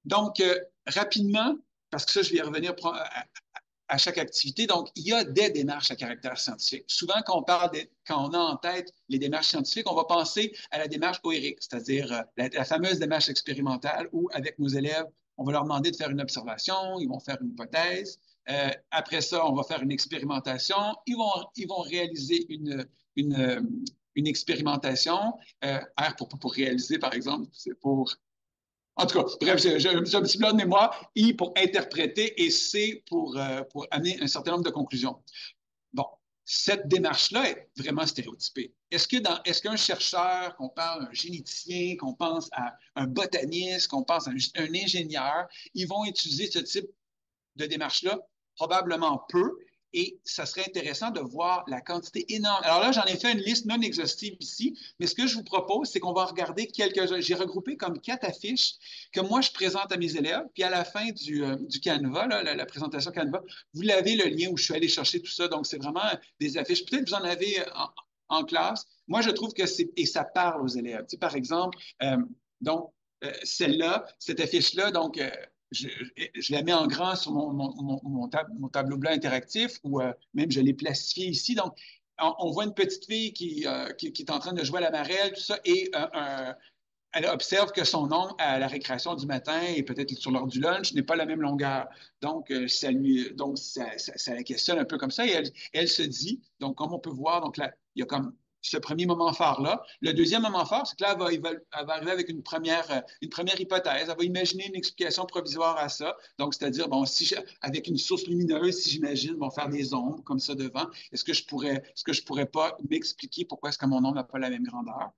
Donc, rapidement, parce que ça, je vais y revenir à chaque activité. Donc, il y a des démarches à caractère scientifique. Souvent, quand on a en tête les démarches scientifiques, on va penser à la démarche OERIC, c'est-à-dire la fameuse démarche expérimentale où, avec nos élèves, on va leur demander de faire une observation, ils vont faire une hypothèse. Après ça, on va faire une expérimentation. Ils vont réaliser une, une expérimentation. R pour réaliser, par exemple, c'est pour en tout cas, bref, j'ai un petit blanc de mémoire. I pour interpréter et C pour amener un certain nombre de conclusions. Bon, cette démarche-là est vraiment stéréotypée. Est-ce qu'un chercheur, qu'on parle un généticien, qu'on pense à un botaniste, qu'on pense à un ingénieur, ils vont utiliser ce type de démarche-là? Probablement peu. Et ça serait intéressant de voir la quantité énorme. Alors là, j'en ai fait une liste non exhaustive ici, mais ce que je vous propose, c'est qu'on va regarder quelques-uns. J'ai regroupé comme 4 affiches que moi, je présente à mes élèves. Puis à la fin du Canva, là, la présentation Canva, vous avez le lien où je suis allé chercher tout ça. Donc, c'est vraiment des affiches. Peut-être que vous en avez en classe. Moi, je trouve que c'est... Et ça parle aux élèves. Tu sais, par exemple, donc, celle-là, cette affiche-là, donc... Je, je, la mets en grand sur mon tableau blanc interactif ou même je l'ai plastifié ici. Donc, on voit une petite fille qui est en train de jouer à la marelle, tout ça, et elle observe que son ombre à la récréation du matin et peut-être sur l'heure du lunch n'est pas la même longueur. Donc, ça la questionne un peu comme ça et elle se dit, donc comme on peut voir, donc là, il y a comme ce premier moment phare-là. Le deuxième moment phare, c'est que là, elle va arriver avec une première hypothèse. Elle va imaginer une explication provisoire à ça. Donc, c'est-à-dire, bon, avec une source lumineuse, si j'imagine, vont faire des ombres comme ça devant, est-ce que je pourrais pas m'expliquer pourquoi est-ce que mon ombre n'a pas la même grandeur?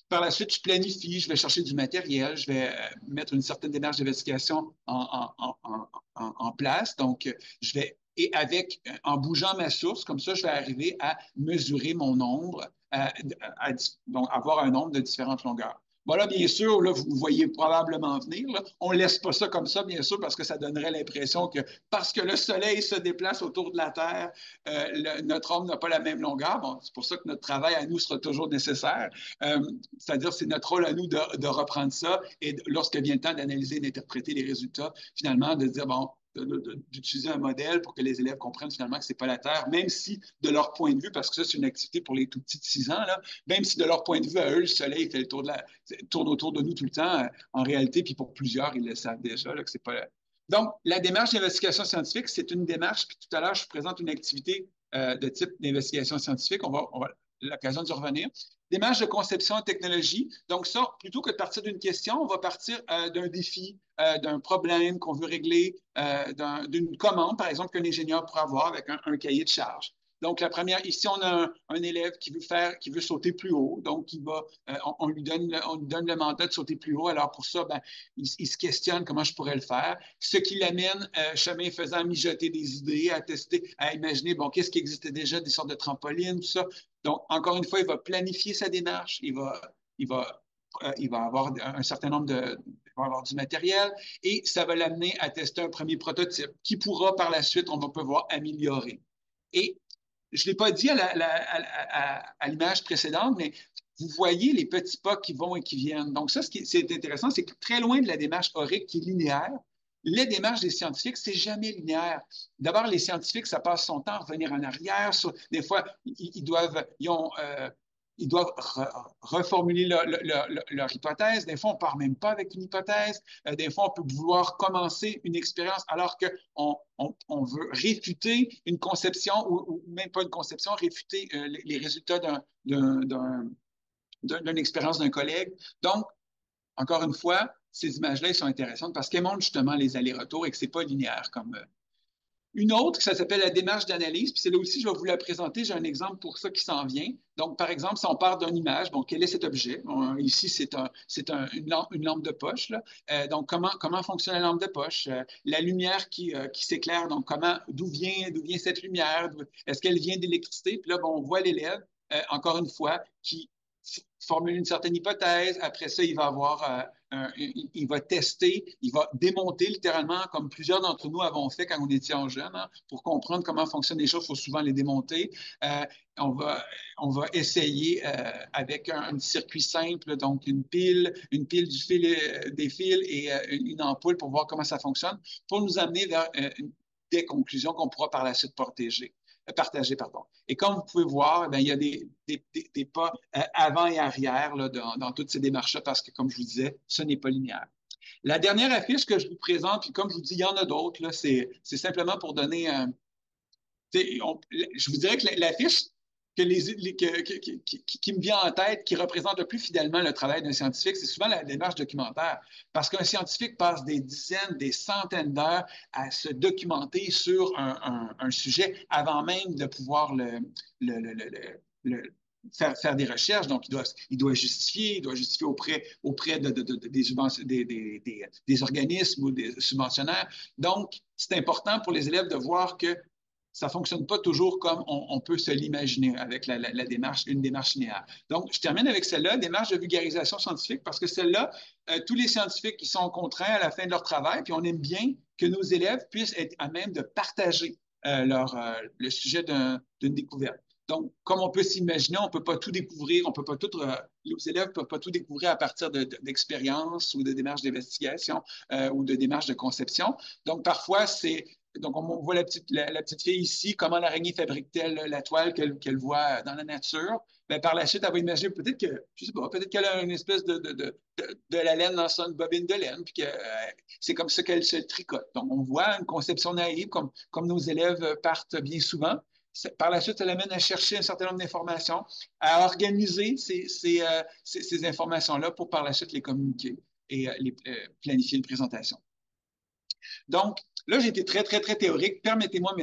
Par la suite, je planifie, je vais chercher du matériel, je vais mettre une certaine démarche d'investigation en place. Donc, en bougeant ma source, comme ça, je vais arriver à mesurer mon nombre, donc avoir un nombre de différentes longueurs. Voilà, bien sûr, là, vous voyez probablement venir. Là. On ne laisse pas ça comme ça, bien sûr, parce que ça donnerait l'impression que parce que le Soleil se déplace autour de la Terre, notre ombre n'a pas la même longueur. Bon, c'est pour ça que notre travail à nous sera toujours nécessaire. Euh, C'est-à-dire, c'est notre rôle à nous de reprendre ça et lorsque vient le temps d'analyser et d'interpréter les résultats, finalement, de dire, bon, d'utiliser un modèle pour que les élèves comprennent finalement que ce n'est pas la Terre, même si de leur point de vue, parce que ça, c'est une activité pour les tout petits de 6 ans, là, même si de leur point de vue à eux, le Soleil fait tourne autour de nous tout le temps, en réalité, puis pour plusieurs, ils le savent déjà, là, que c'est pas la... Donc, la démarche d'investigation scientifique, c'est une démarche, puis tout à l'heure, je présente une activité de type d'investigation scientifique, on va l'occasion d'y revenir. Démarche de conception et technologie. Donc ça, plutôt que de partir d'une question, on va partir d'un défi, d'un problème qu'on veut régler, d'une commande, par exemple, qu'un ingénieur pourrait avoir avec un cahier de charge. Donc, la première, ici, on a un élève qui veut sauter plus haut. Donc, on lui donne le mandat de sauter plus haut. Alors, pour ça, ben, il se questionne comment je pourrais le faire. Ce qui l'amène, chemin faisant, à mijoter des idées, à tester, à imaginer, bon, qu'est-ce qui existait déjà, des sortes de trampolines, tout ça. Donc, encore une fois, il va planifier sa démarche. Il va avoir un certain nombre il va avoir du matériel et ça va l'amener à tester un premier prototype qui pourra par la suite, on va pouvoir améliorer. Et je ne l'ai pas dit à l'image précédente, mais vous voyez les petits pas qui vont et qui viennent. Donc, ça, c'est intéressant, c'est que très loin de la démarche aurique qui est linéaire, les démarches des scientifiques, c'est jamais linéaire. D'abord, les scientifiques, ça passe son temps à revenir en arrière. Des fois, ils doivent reformuler leur hypothèse. Des fois, on ne part même pas avec une hypothèse. Des fois, on peut vouloir commencer une expérience alors qu'on veut réfuter une conception ou même pas une conception, réfuter les résultats d'une expérience d'un collègue. Donc, encore une fois, ces images-là sont intéressantes parce qu'elles montrent justement les allers-retours et que ce n'est pas linéaire comme, une autre, ça s'appelle la démarche d'analyse, puis c'est là aussi, je vais vous la présenter. J'ai un exemple pour ça qui s'en vient. Donc, par exemple, si on part d'une image, bon, quel est cet objet? Bon, ici, une lampe de poche. Là. Donc, comment fonctionne la lampe de poche? La lumière qui s'éclaire, donc d'où vient cette lumière? Est-ce qu'elle vient d'électricité? Puis là, bon, on voit l'élève, encore une fois, qui formuler une certaine hypothèse. Après ça, il va avoir, il va tester, il va démonter littéralement, comme plusieurs d'entre nous avons fait quand on était jeune, hein, pour comprendre comment fonctionnent les choses, il faut souvent les démonter. Euh, on va, on va essayer avec un circuit simple, donc une pile du fil, des fils et une ampoule pour voir comment ça fonctionne, pour nous amener vers des conclusions qu'on pourra par la suite partager. Pardon. Et comme vous pouvez voir, bien, il y a des pas avant et arrière là, dans toutes ces démarches-là, parce que, comme je vous disais, ce n'est pas linéaire. La dernière affiche que je vous présente, puis comme je vous dis, il y en a d'autres, là, c'est simplement pour donner je vous dirais que l'affiche qui me vient en tête, qui représente le plus fidèlement le travail d'un scientifique, c'est souvent la démarche documentaire. Parce qu'un scientifique passe des dizaines, des centaines d'heures à se documenter sur un sujet avant même de pouvoir faire des recherches. Donc, il doit justifier auprès des organismes ou des subventionnaires. Donc, c'est important pour les élèves de voir que ça ne fonctionne pas toujours comme on peut se l'imaginer avec une démarche linéaire. Donc, je termine avec celle-là, démarche de vulgarisation scientifique, parce que celle-là, tous les scientifiques qui sont contraints à la fin de leur travail, puis on aime bien que nos élèves puissent être à même de partager le sujet d'une découverte. Donc, comme on peut s'imaginer, on ne peut pas tout découvrir, on peut pas tout, nos élèves ne peuvent pas tout découvrir à partir d'expériences ou de démarches d'investigation ou de démarches de conception. Donc, parfois, donc, on voit la petite fille ici, comment l'araignée fabrique-t-elle la toile qu'elle voit dans la nature. Bien, par la suite, elle va imaginer peut-être que, je sais pas, peut-être qu'elle a une espèce de la laine dans son bobine de laine, puis que c'est comme ça qu'elle se tricote. Donc, on voit une conception naïve, comme nos élèves partent bien souvent. Par la suite, ça l'amène à chercher un certain nombre d'informations, à organiser ces informations-là pour par la suite les communiquer et planifier une présentation. Donc, là, j'ai été très, très, très théorique. Permettez-moi